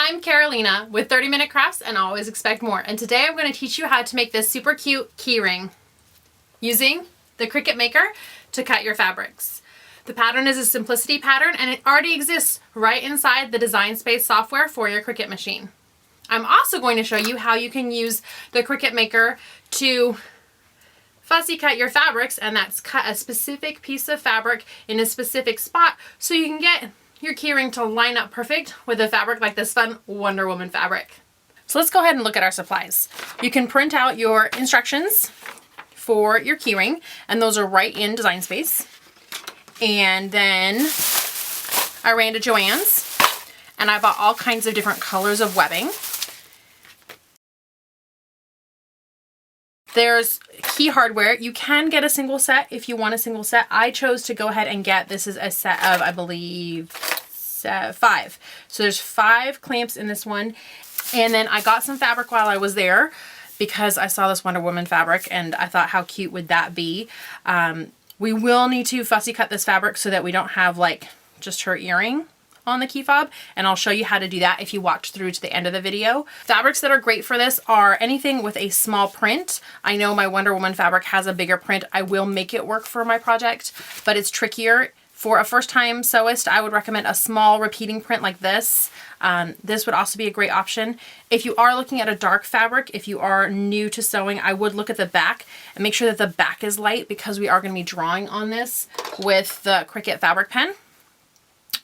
I'm Carolina with 30-Minute Crafts and Always Expect More, and today I'm going to teach you how to make this super cute key ring using the Cricut Maker to cut your fabrics. The pattern is a simplicity pattern and it already exists right inside the Design Space software for your Cricut machine. I'm also going to show you how you can use the Cricut Maker to fussy cut your fabrics, and that's cut a specific piece of fabric in a specific spot so you can get your keyring to line up perfect with a fabric like this fun Wonder Woman fabric. So let's go ahead and look at our supplies. You can print out your instructions for your keyring, and those are right in Design Space. And then I ran to Joann's and I bought all kinds of different colors of webbing. There's key hardware. You can get a single set if you want a single set. I chose to go ahead and get, this is a set of, I believe, 5. So there's 5 clamps in this one. And then I got some fabric while I was there because I saw this Wonder Woman fabric and I thought, how cute would that be? We will need to fussy cut this fabric so that we don't have like just her earring on the key fob, and I'll show you how to do that if you watch through to the end of the video. Fabrics that are great for this are anything with a small print. I know my Wonder Woman fabric has a bigger print. I will make it work for my project, but it's trickier. For a first-time sewist, I would recommend a small repeating print like this. This would also be a great option. If you are looking at a dark fabric, if you are new to sewing, I would look at the back and make sure that the back is light because we are going to be drawing on this with the Cricut fabric pen.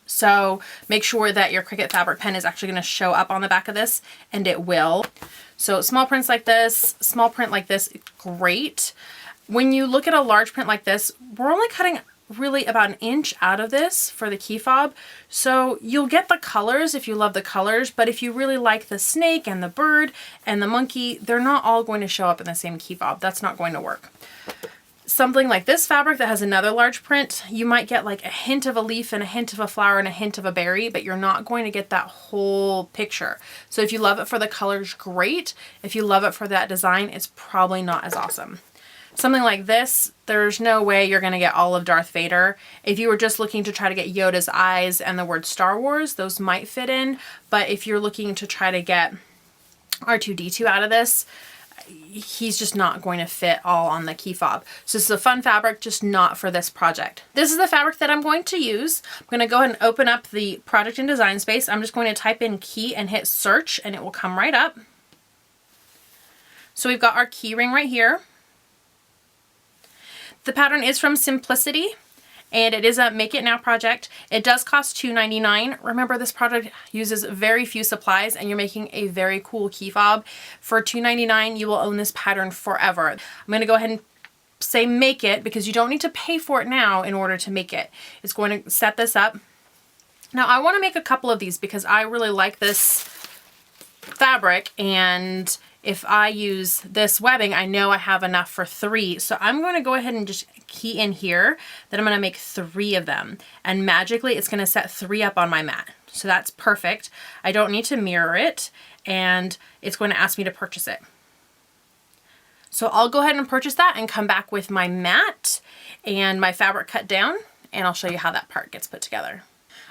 So make sure that your Cricut fabric pen is actually going to show up on the back of this, and it will. So small prints like this, small print like this, great. When you look at a large print like this, we're only cutting really about 1 inch out of this for the key fob. So you'll get the colors if you love the colors, but if you really like the snake and the bird and the monkey, they're not all going to show up in the same key fob. That's not going to work. Something like this fabric that has another large print, you might get like a hint of a leaf and a hint of a flower and a hint of a berry, but you're not going to get that whole picture. So if you love it for the colors, great. If you love it for that design, it's probably not as awesome. Something like this, there's no way you're going to get all of Darth Vader. If you were just looking to try to get Yoda's eyes and the word Star Wars, those might fit in. But if you're looking to try to get R2-D2 out of this, he's just not going to fit all on the key fob. So this is a fun fabric, just not for this project. This is the fabric that I'm going to use. I'm going to go ahead and open up the project in Design Space. I'm just going to type in key and hit search and it will come right up. So we've got our key ring right here. The pattern is from Simplicity and it is a Make It Now project. It does cost $2.99. Remember, this project uses very few supplies and you're making a very cool key fob. For $2.99, you will own this pattern forever. I'm going to go ahead and say make it because you don't need to pay for it now in order to make it. It's going to set this up. Now I want to make a couple of these because I really like this fabric, and if I use this webbing, I know I have enough for 3. So I'm going to go ahead and just key in here that I'm going to make 3 of them. And magically, it's going to set 3 up on my mat. So that's perfect. I don't need to mirror it, and it's going to ask me to purchase it. So I'll go ahead and purchase that and come back with my mat and my fabric cut down, and I'll show you how that part gets put together.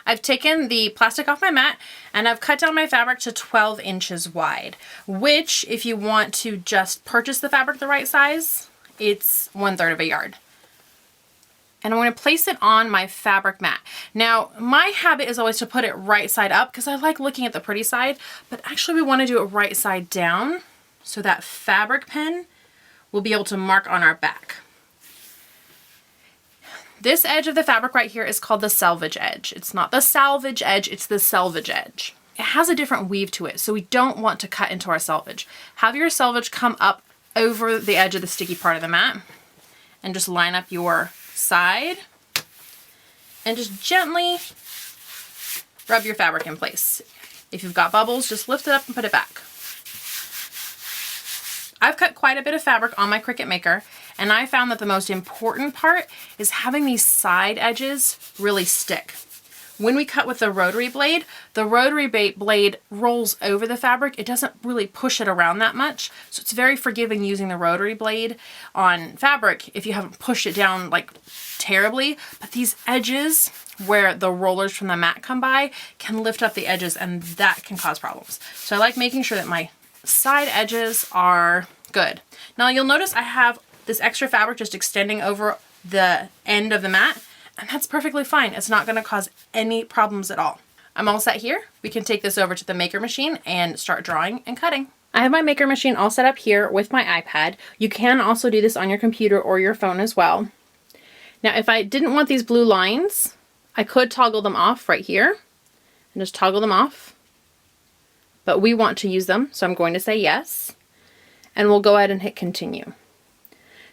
I've taken the plastic off my mat and I've cut down my fabric to 12 inches wide, which if you want to just purchase the fabric the right size, it's 1/3 of a yard. And I'm going to place it on my fabric mat. Now, my habit is always to put it right side up because I like looking at the pretty side, but actually we want to do it right side down so that fabric pen will be able to mark on our back. This edge of the fabric right here is called the selvage edge. It's not the salvage edge, it's the selvage edge. It has a different weave to it, so we don't want to cut into our selvage. Have your selvage come up over the edge of the sticky part of the mat and just line up your side and just gently rub your fabric in place. If you've got bubbles, just lift it up and put it back. I've cut quite a bit of fabric on my Cricut Maker, and I found that the most important part is having these side edges really stick. When we cut with the rotary blade rolls over the fabric. It doesn't really push it around that much. So it's very forgiving using the rotary blade on fabric if you haven't pushed it down like terribly. But these edges where the rollers from the mat come by can lift up the edges, and that can cause problems. So I like making sure that my side edges are good. Now you'll notice I have this extra fabric just extending over the end of the mat, and that's perfectly fine. It's not going to cause any problems at all. I'm all set here. We can take this over to the Maker machine and start drawing and cutting. I have my Maker machine all set up here with my iPad. You can also do this on your computer or your phone as well. Now, if I didn't want these blue lines, I could toggle them off right here and just toggle them off. But we want to use them, so I'm going to say yes. And we'll go ahead and hit continue.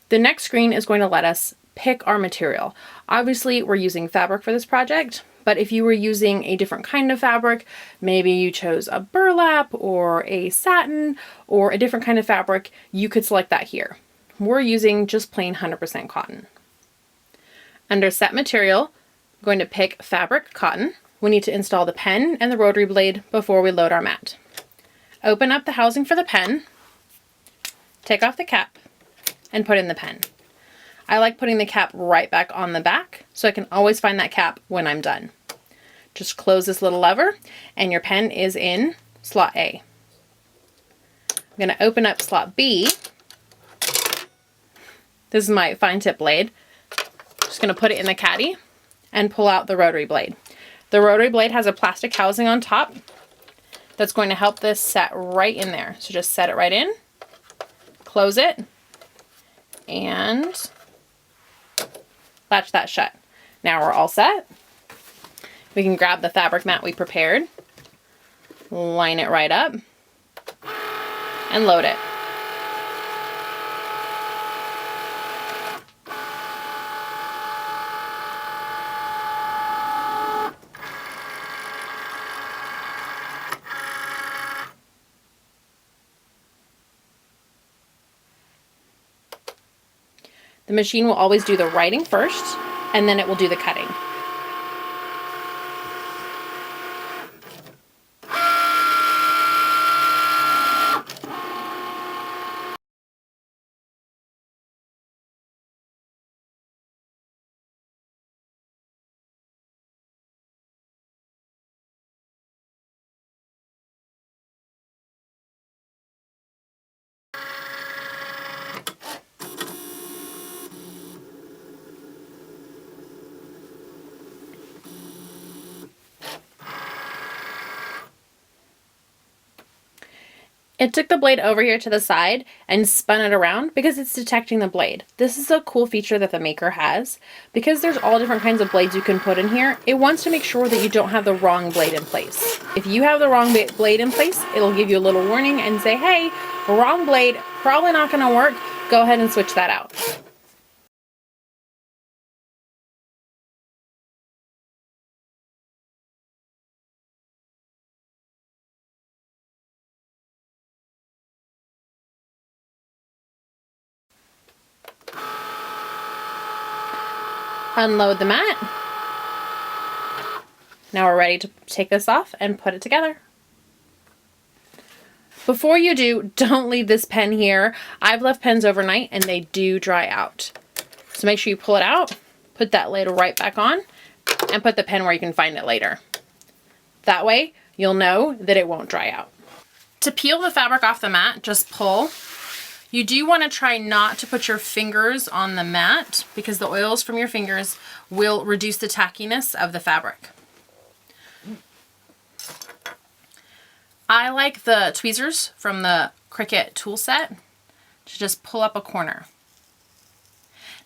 The next screen is going to let us pick our material. Obviously, we're using fabric for this project, but if you were using a different kind of fabric, maybe you chose a burlap or a satin or a different kind of fabric, you could select that here. We're using just plain 100% cotton. Under set material, I'm going to pick fabric cotton. We need to install the pen and the rotary blade before we load our mat. Open up the housing for the pen, take off the cap, and put in the pen. I like putting the cap right back on the back so I can always find that cap when I'm done. Just close this little lever and your pen is in slot A. I'm going to open up slot B. This is my fine tip blade. Just going to put it in the caddy and pull out the rotary blade. The rotary blade has a plastic housing on top that's going to help this set right in there. So just set it right in, close it, and latch that shut. Now we're all set. We can grab the fabric mat we prepared, line it right up, and load it. The machine will always do the writing first, and then it will do the cutting. It took the blade over here to the side and spun it around because it's detecting the blade. This is a cool feature that the Maker has. Because there's all different kinds of blades you can put in here, it wants to make sure that you don't have the wrong blade in place. If you have the wrong blade in place, it'll give you a little warning and say, hey, wrong blade, probably not going to work. Go ahead and switch that out. Unload the mat. Now we're ready to take this off and put it together. Before you do, don't leave this pen here. I've left pens overnight and they do dry out. So make sure you pull it out, put that lid right back on, and put the pen where you can find it later. That way you'll know that it won't dry out. To peel the fabric off the mat, just pull. You do want to try not to put your fingers on the mat because the oils from your fingers will reduce the tackiness of the fabric. I like the tweezers from the Cricut tool set to just pull up a corner.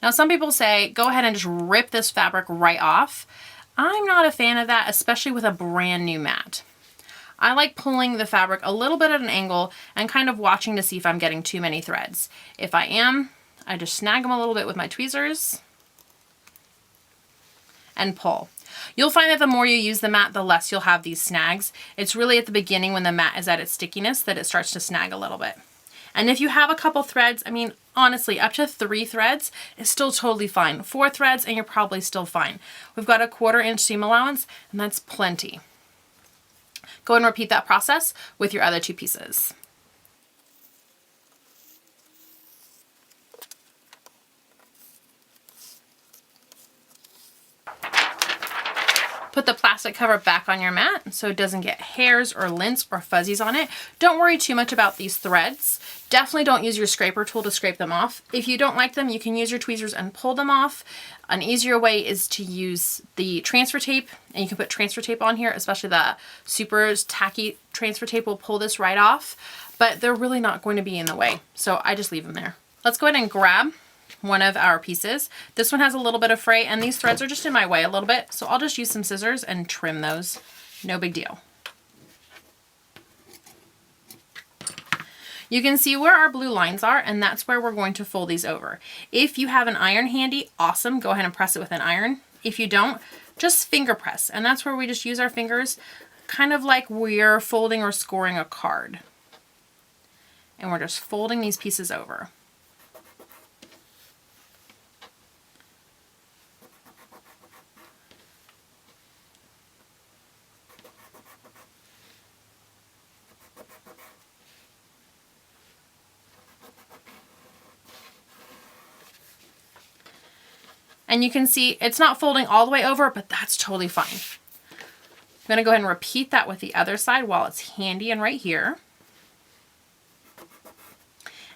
Now some people say go ahead and just rip this fabric right off. I'm not a fan of that, especially with a brand new mat. I like pulling the fabric a little bit at an angle and kind of watching to see if I'm getting too many threads. If I am, I just snag them a little bit with my tweezers and pull. You'll find that the more you use the mat, the less you'll have these snags. It's really at the beginning when the mat is at its stickiness that it starts to snag a little bit. And if you have a couple threads, I mean, honestly, up to 3 threads is still totally fine. 4 threads and you're probably still fine. We've got a 1/4 inch seam allowance and that's plenty. Go ahead and repeat that process with your other 2 pieces. Put the plastic cover back on your mat so it doesn't get hairs or lints or fuzzies on it. Don't worry too much about these threads. Definitely don't use your scraper tool to scrape them off. If you don't like them, you can use your tweezers and pull them off. An easier way is to use the transfer tape, and you can put transfer tape on here, especially the super tacky transfer tape will pull this right off, but they're really not going to be in the way. So I just leave them there. Let's go ahead and grab one of our pieces. This one has a little bit of fray and these threads are just in my way a little bit. So I'll just use some scissors and trim those. No big deal. You can see where our blue lines are and that's where we're going to fold these over. If you have an iron handy, awesome. Go ahead and press it with an iron. If you don't, just finger press. And that's where we just use our fingers kind of like we're folding or scoring a card. And we're just folding these pieces over. And you can see it's not folding all the way over, but that's totally fine. I'm going to go ahead and repeat that with the other side while it's handy and right here.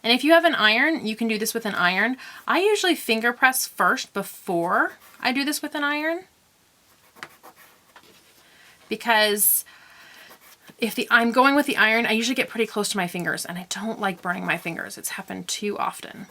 And if you have an iron, you can do this with an iron. I usually finger press first before I do this with an iron, because if I'm going with the iron, I usually get pretty close to my fingers and I don't like burning my fingers. It's happened too often.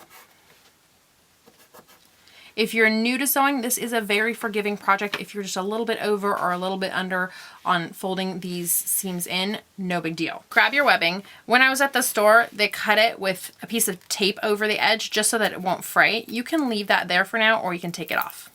If you're new to sewing, this is a very forgiving project. If you're just a little bit over or a little bit under on folding these seams in, no big deal. Grab your webbing. When I was at the store, they cut it with a piece of tape over the edge just so that it won't fray. You can leave that there for now or you can take it off.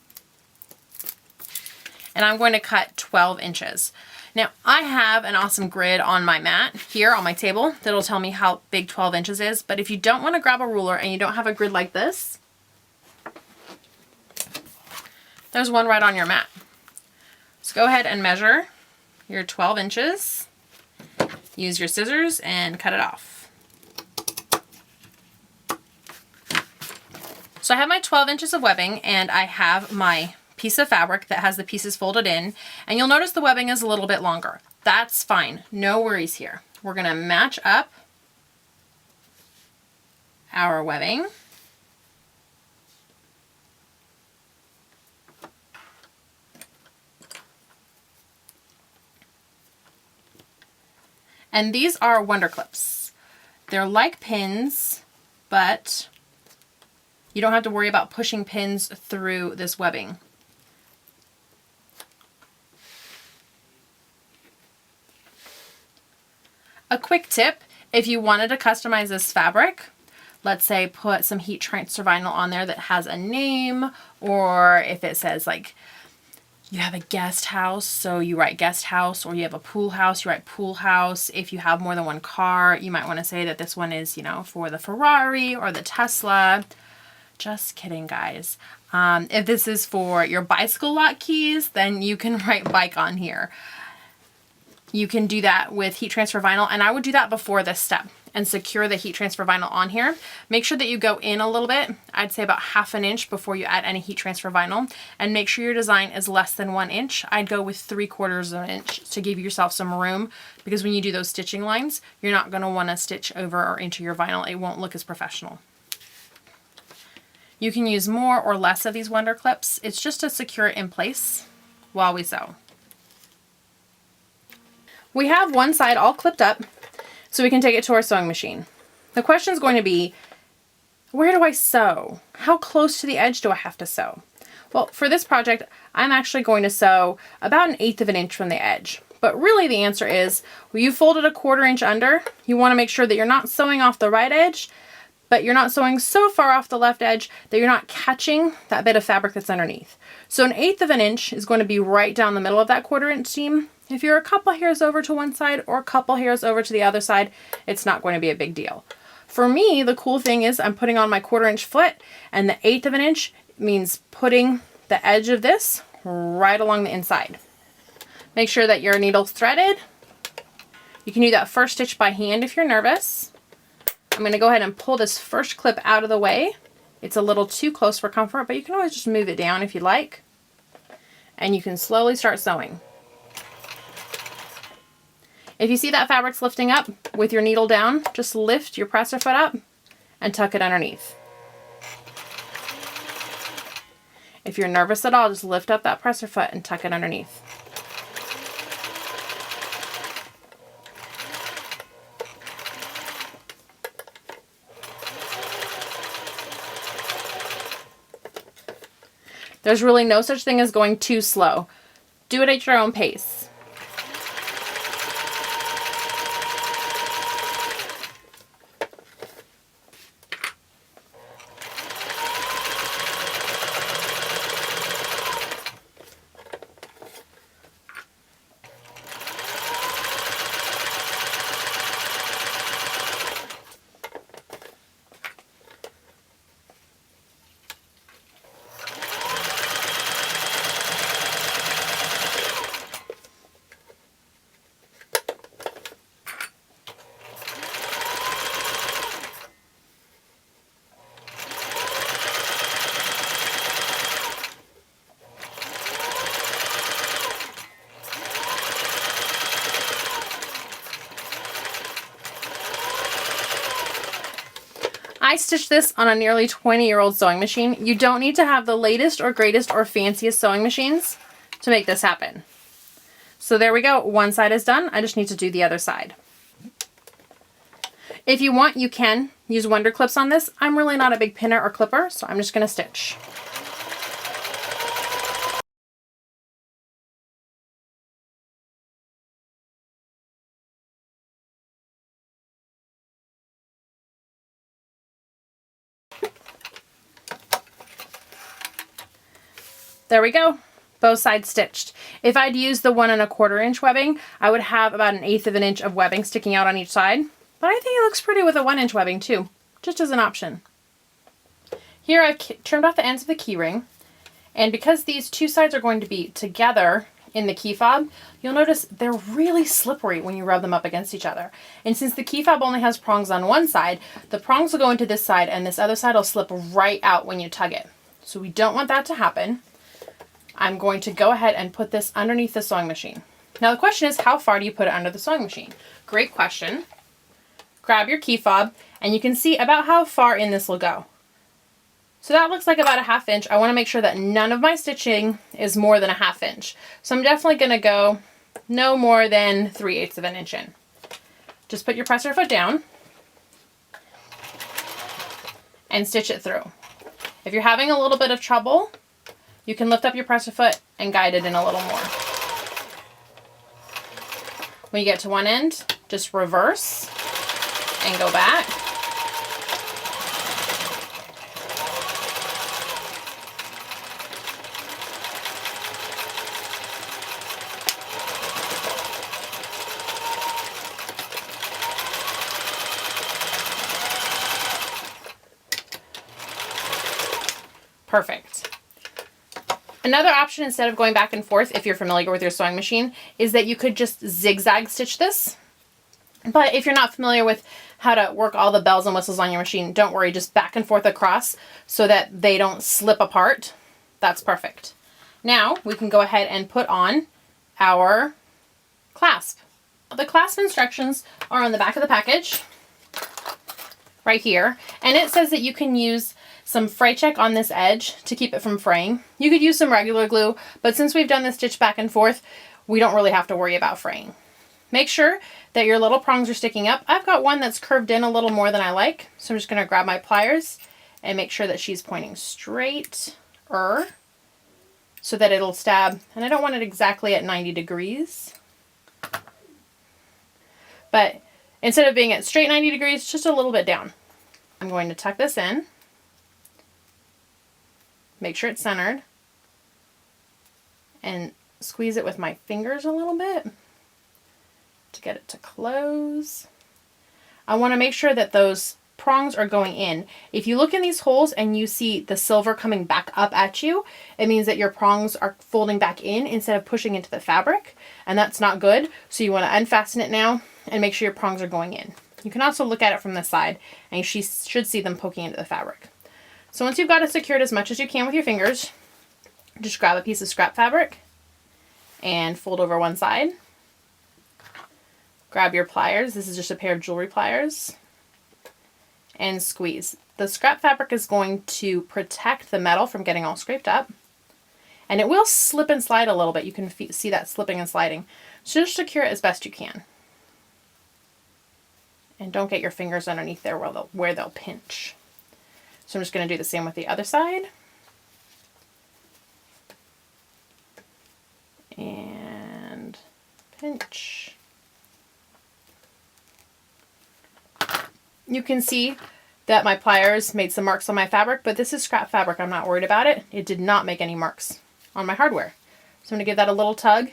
And I'm going to cut 12 inches. Now I have an awesome grid on my mat here on my table that'll tell me how big 12 inches is. But if you don't want to grab a ruler and you don't have a grid like this, there's one right on your mat. So go ahead and measure your 12 inches. Use your scissors and cut it off. So I have my 12 inches of webbing and I have my piece of fabric that has the pieces folded in. And you'll notice the webbing is a little bit longer. That's fine. No worries here. We're going to match up our webbing. And these are Wonder Clips. They're like pins, but you don't have to worry about pushing pins through this webbing. A quick tip, if you wanted to customize this fabric, let's say put some heat transfer vinyl on there that has a name, or if it says like, you have a guest house, so you write guest house, or you have a pool house, you write pool house. If you have more than one car, you might want to say that this one is, you know, for the Ferrari or the Tesla. Just kidding, guys. If this is for your bicycle lock keys, then you can write bike on here. You can do that with heat transfer vinyl, and I would do that before this step and secure the heat transfer vinyl on here. Make sure that you go in a little bit, I'd say about 1/2 inch before you add any heat transfer vinyl, and make sure your design is less than 1 inch. I'd go with 3/4 inch to give yourself some room, because when you do those stitching lines, you're not going to want to stitch over or into your vinyl. It won't look as professional. You can use more or less of these Wonder Clips. It's just to secure it in place while we sew. We have one side all clipped up, so we can take it to our sewing machine. The question is going to be, where do I sew? How close to the edge do I have to sew? Well, for this project, I'm actually going to sew about 1/8 of an inch from the edge. But really the answer is, when you folded 1/4 inch under, you want to make sure that you're not sewing off the right edge, but you're not sewing so far off the left edge that you're not catching that bit of fabric that's underneath. So 1/8 of an inch is going to be right down the middle of that 1/4 inch seam. If you're a couple hairs over to one side or a couple hairs over to the other side, it's not going to be a big deal. For me, the cool thing is I'm putting on my 1/4 inch foot, and the 1/8 of an inch means putting the edge of this right along the inside. Make sure that your needle's threaded. You can do that first stitch by hand if you're nervous. I'm going to go ahead and pull this first clip out of the way. It's a little too close for comfort, but you can always just move it down if you like. And you can slowly start sewing. If you see that fabric's lifting up with your needle down, just lift your presser foot up and tuck it underneath. If you're nervous at all, just lift up that presser foot and tuck it underneath. There's really no such thing as going too slow. Do it at your own pace. I stitched this on a nearly 20-year-old sewing machine. You don't need to have the latest or greatest or fanciest sewing machines to make this happen. So there we go. One side is done. I just need to do the other side. If you want, you can use Wonder Clips on this. I'm really not a big pinner or clipper, so I'm just going to stitch. There we go, both sides stitched. If I'd used the 1 1/4 inch webbing, I would have about 1/8 of an inch of webbing sticking out on each side, but I think it looks pretty with a 1 inch webbing too, just as an option. Here I've trimmed off the ends of the key ring, and because these two sides are going to be together in the key fob, you'll notice they're really slippery when you rub them up against each other. And since the key fob only has prongs on one side, the prongs will go into this side and this other side will slip right out when you tug it. So we don't want that to happen. I'm going to go ahead and put this underneath the sewing machine. Now the question is, how far do you put it under the sewing machine? Great question. Grab your key fob and you can see about how far in this will go. So that looks like about 1/2 inch. I want to make sure that none of my stitching is more than 1/2 inch. So I'm definitely going to go no more than 3/8 of an inch in. Just put your presser foot down and stitch it through. If you're having a little bit of trouble, you can lift up your presser foot and guide it in a little more. When you get to one end, just reverse and go back. Perfect. Another option, instead of going back and forth, if you're familiar with your sewing machine, is that you could just zigzag stitch this. But if you're not familiar with how to work all the bells and whistles on your machine, don't worry, just back and forth across so that they don't slip apart. That's perfect. Now we can go ahead and put on our clasp. The clasp instructions are on the back of the package, right here, and it says that you can use some fray check on this edge to keep it from fraying. You could use some regular glue, but since we've done this stitch back and forth, we don't really have to worry about fraying. Make sure that your little prongs are sticking up. I've got one that's curved in a little more than I like, so I'm just going to grab my pliers and make sure that she's pointing straight so that it'll stab, and I don't want it exactly at 90 degrees, but instead of being at straight 90 degrees, just a little bit down. I'm going to tuck this in. Make sure it's centered and squeeze it with my fingers a little bit to get it to close. I want to make sure that those prongs are going in. If you look in these holes and you see the silver coming back up at you, it means that your prongs are folding back in instead of pushing into the fabric, and that's not good. So you want to unfasten it now and make sure your prongs are going in. You can also look at it from the side and you should see them poking into the fabric. So once you've got it secured as much as you can with your fingers, just grab a piece of scrap fabric and fold over one side. Grab your pliers. This is just a pair of jewelry pliers. And squeeze. The scrap fabric is going to protect the metal from getting all scraped up. And it will slip and slide a little bit. You can see that slipping and sliding. So just secure it as best you can. And don't get your fingers underneath there where they'll pinch. So I'm just going to do the same with the other side. And pinch. You can see that my pliers made some marks on my fabric, but this is scrap fabric. I'm not worried about it. It did not make any marks on my hardware. So I'm going to give that a little tug.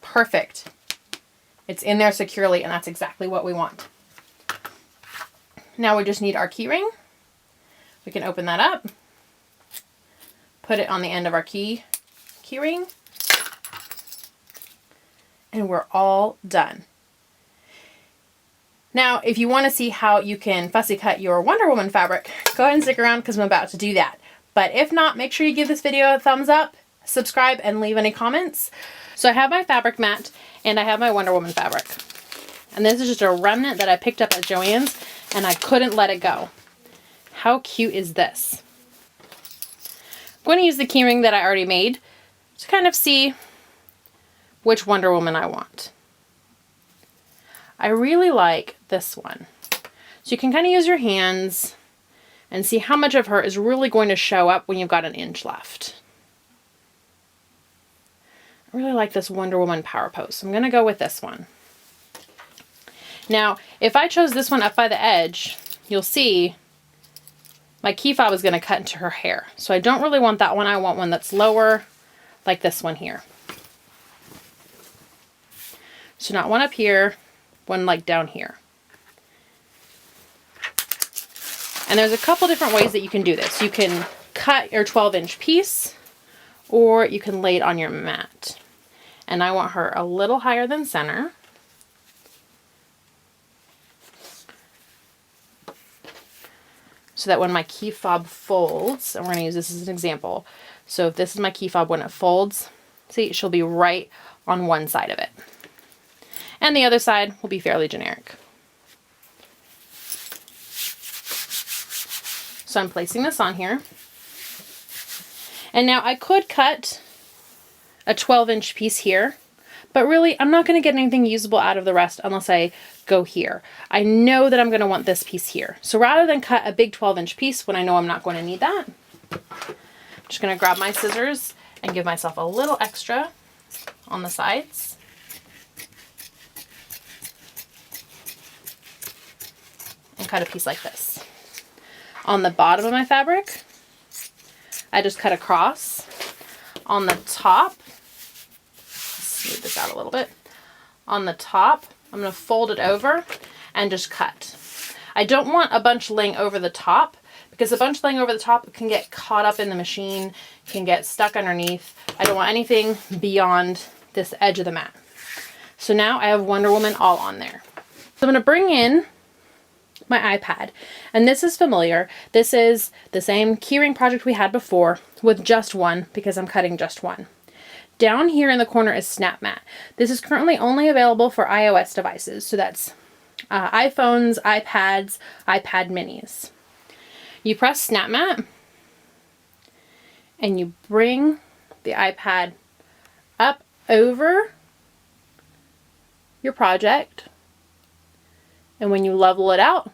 Perfect. It's in there securely, and that's exactly what we want. Now we just need our key ring. We can open that up, put it on the end of our key ring, and we're all done. Now, if you want to see how you can fussy cut your Wonder Woman fabric, go ahead and stick around because I'm about to do that. But if not, make sure you give this video a thumbs up, subscribe, and leave any comments. So I have my fabric mat and I have my Wonder Woman fabric. And this is just a remnant that I picked up at Joann's and I couldn't let it go. How cute is this? I'm going to use the keyring that I already made to kind of see which Wonder Woman I want. I really like this one. So you can kind of use your hands and see how much of her is really going to show up when you've got an inch left. I really like this Wonder Woman power pose. So I'm going to go with this one. Now, if I chose this one up by the edge, you'll see my key fob is going to cut into her hair. So I don't really want that one. I want one that's lower, like this one here. So not one up here, one like down here. And there's a couple different ways that you can do this. You can cut your 12-inch piece, or you can lay it on your mat. And I want her a little higher than center. So that when my key fob folds, and we're going to use this as an example. So if this is my key fob, when it folds, see, she'll be right on one side of it. And the other side will be fairly generic. So I'm placing this on here. And now I could cut a 12-inch piece here, but really I'm not going to get anything usable out of the rest unless I go here. I know that I'm going to want this piece here. So rather than cut a big 12-inch piece when I know I'm not going to need that, I'm just going to grab my scissors and give myself a little extra on the sides. And cut a piece like this. On the bottom of my fabric, I just cut across. On the top, smooth this out a little bit. On the top, I'm going to fold it over and just cut. I don't want a bunch laying over the top because a bunch laying over the top can get caught up in the machine, can get stuck underneath. I don't want anything beyond this edge of the mat. So now I have Wonder Woman all on there. So I'm going to bring in my iPad, and this is familiar. This is the same keyring project we had before with just one because I'm cutting just one. Down here in the corner is Snap Mat. This is currently only available for iOS devices, so that's iPhones, iPads, iPad minis. You press Snap Mat and you bring the iPad up over your project. And when you level it out,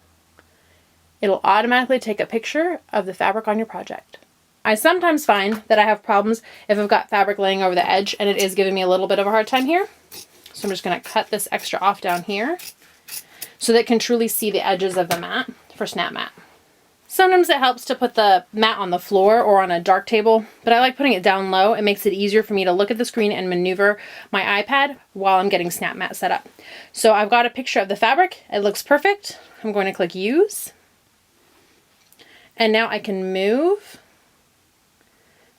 it'll automatically take a picture of the fabric on your project. I sometimes find that I have problems if I've got fabric laying over the edge and it is giving me a little bit of a hard time here. So I'm just going to cut this extra off down here so that it can truly see the edges of the mat for Snap Mat. Sometimes it helps to put the mat on the floor or on a dark table, but I like putting it down low. It makes it easier for me to look at the screen and maneuver my iPad while I'm getting Snap Mat set up. So I've got a picture of the fabric. It looks perfect. I'm going to click Use. And now I can move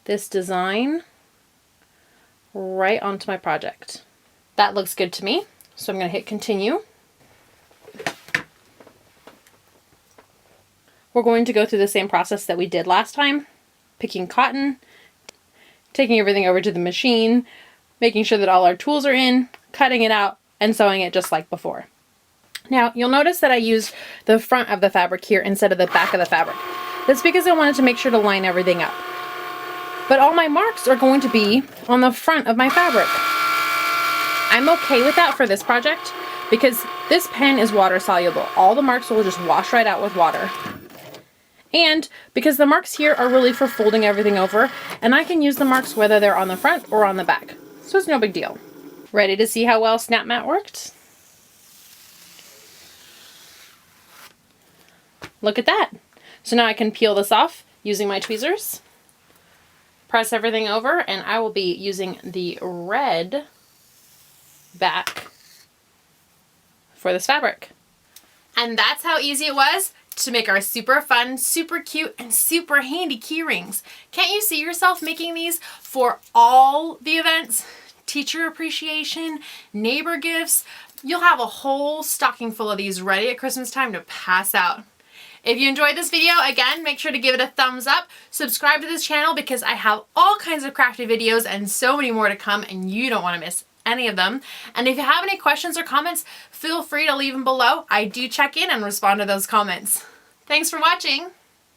this design right onto my project. That looks good to me. So I'm going to hit continue. We're going to go through the same process that we did last time, picking cotton, taking everything over to the machine, making sure that all our tools are in, cutting it out, and sewing it just like before. Now, you'll notice that I used the front of the fabric here instead of the back of the fabric. That's because I wanted to make sure to line everything up. But all my marks are going to be on the front of my fabric. I'm okay with that for this project because this pen is water soluble. All the marks will just wash right out with water. And because the marks here are really for folding everything over, and I can use the marks whether they're on the front or on the back. So it's no big deal. Ready to see how well Snap Mat worked? Look at that. So now I can peel this off using my tweezers, press everything over, and I will be using the red back for this fabric. And that's how easy it was to make our super fun, super cute, and super handy key rings. Can't you see yourself making these for all the events? Teacher appreciation, neighbor gifts. You'll have a whole stocking full of these ready at Christmas time to pass out. If you enjoyed this video, again, make sure to give it a thumbs up. Subscribe to this channel because I have all kinds of crafty videos and so many more to come, and you don't want to miss any of them. And if you have any questions or comments, feel free to leave them below. I do check in and respond to those comments. Thanks for watching.